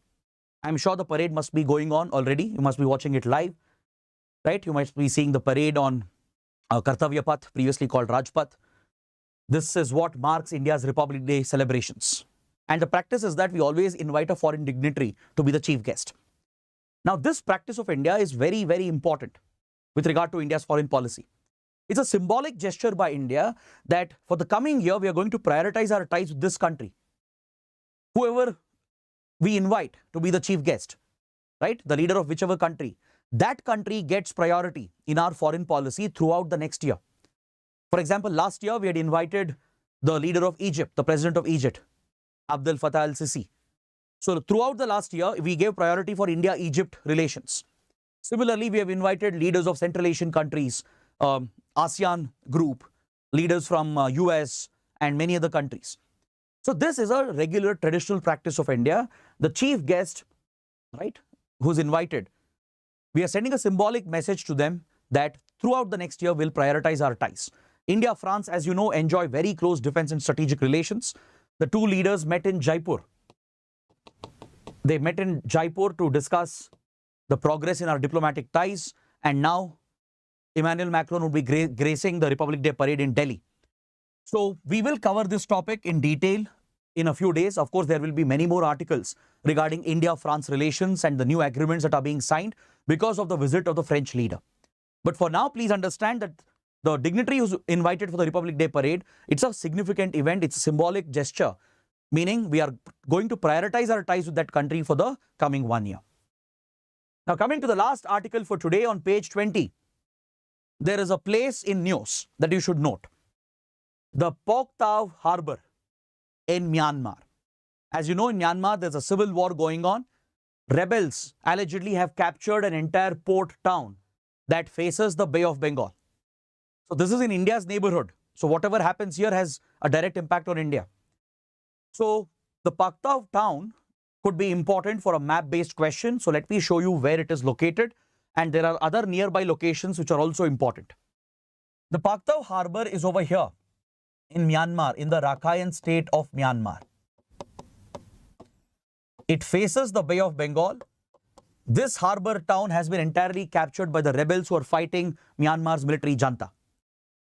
I'm sure the parade must be going on already. You must be watching it live, right? You might be seeing the parade on Kartavya Path, previously called Rajpath. This is what marks India's Republic Day celebrations. And the practice is that we always invite a foreign dignitary to be the chief guest. Now, this practice of India is very, very important with regard to India's foreign policy. It's a symbolic gesture by India that for the coming year, we are going to prioritize our ties with this country. Whoever we invite to be the chief guest, right, the leader of whichever country, that country gets priority in our foreign policy throughout the next year. For example, last year, we had invited the leader of Egypt, the president of Egypt, Abdel Fattah al-Sisi. So throughout the last year, we gave priority for India-Egypt relations. Similarly, we have invited leaders of Central Asian countries, ASEAN group, leaders from US and many other countries. So this is a regular traditional practice of India. The chief guest, right, who's invited, we are sending a symbolic message to them that throughout the next year, we'll prioritize our ties. India, France, as you know, enjoy very close defense and strategic relations. The two leaders met in Jaipur. They met in Jaipur to discuss the progress in our diplomatic ties, and now Emmanuel Macron will be gracing the Republic Day parade in Delhi. So we will cover this topic in detail in a few days. Of course, there will be many more articles regarding India-France relations and the new agreements that are being signed because of the visit of the French leader. But for now, please understand that the dignitary who's invited for the Republic Day parade, it's a significant event, it's a symbolic gesture, meaning we are going to prioritize our ties with that country for the coming 1 year. Now coming to the last article for today on page 20, there is a place in news that you should note. The Pauktaw harbour in Myanmar. As you know, in Myanmar, there's a civil war going on. Rebels allegedly have captured an entire port town that faces the Bay of Bengal. So this is in India's neighborhood. So whatever happens here has a direct impact on India. So the Pauktaw town could be important for a map-based question. So let me show you where it is located. And there are other nearby locations which are also important. The Pauktaw harbour is over here in Myanmar, in the Rakhine state of Myanmar. It faces the Bay of Bengal. This harbour town has been entirely captured by the rebels who are fighting Myanmar's military junta.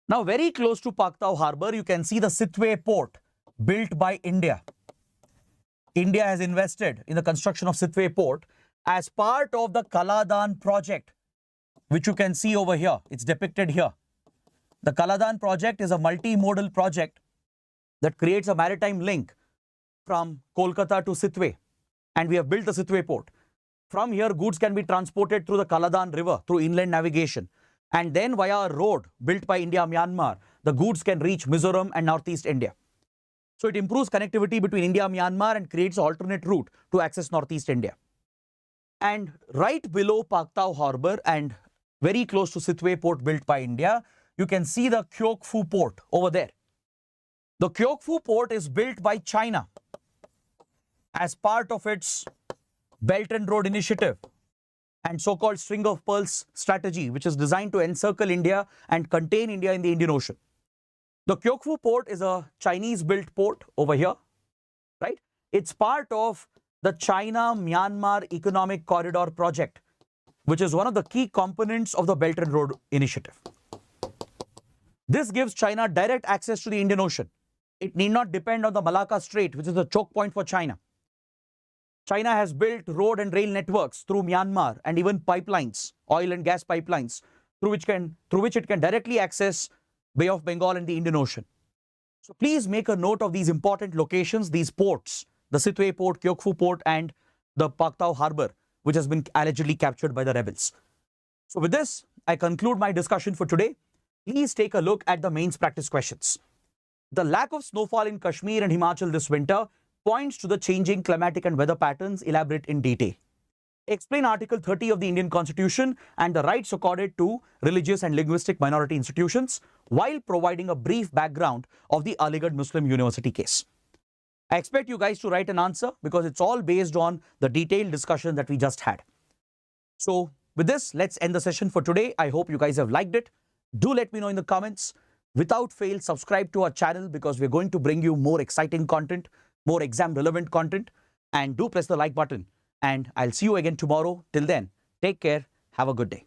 Now, very close to Pauktaw harbour, you can see the Sitwe port built by India. India has invested in the construction of Sitwe port as part of the Kaladan project, which you can see over here. It's depicted here. The Kaladan project is a multimodal project that creates a maritime link from Kolkata to Sitwe, and we have built the Sitwe port. From here, goods can be transported through the Kaladan River through inland navigation, and then via a road built by India-Myanmar, the goods can reach Mizoram and Northeast India. So it improves connectivity between India-Myanmar and creates an alternate route to access Northeast India. And right below Pauktaw harbour and very close to Sitwe port built by India, you can see the Kyaukphyu port over there. The Kyaukphyu port is built by China as part of its Belt and Road Initiative and so-called String of Pearls strategy, which is designed to encircle India and contain India in the Indian Ocean. The Kyaukphyu port is a Chinese-built port over here, right? It's part of the China-Myanmar Economic Corridor project, which is one of the key components of the Belt and Road Initiative. This gives China direct access to the Indian Ocean. It need not depend on the Malacca Strait, which is the choke point for China. China has built road and rail networks through Myanmar and even pipelines, oil and gas pipelines, through which it can directly access Bay of Bengal and the Indian Ocean. So please make a note of these important locations, these ports, the Sitwe port, Kyaukphyu port, and the Pauktaw harbour, which has been allegedly captured by the rebels. So with this, I conclude my discussion for today. Please take a look at the mains practice questions. The lack of snowfall in Kashmir and Himachal this winter points to the changing climatic and weather patterns. Elaborate in detail. Explain Article 30 of the Indian Constitution and the rights accorded to religious and linguistic minority institutions while providing a brief background of the Aligarh Muslim University case. I expect you guys to write an answer because it's all based on the detailed discussion that we just had. So with this, let's end the session for today. I hope you guys have liked it. Do let me know in the comments. Without fail, subscribe to our channel because we're going to bring you more exciting content, more exam relevant content, and do press the like button. And I'll see you again tomorrow. Till then, take care. Have a good day.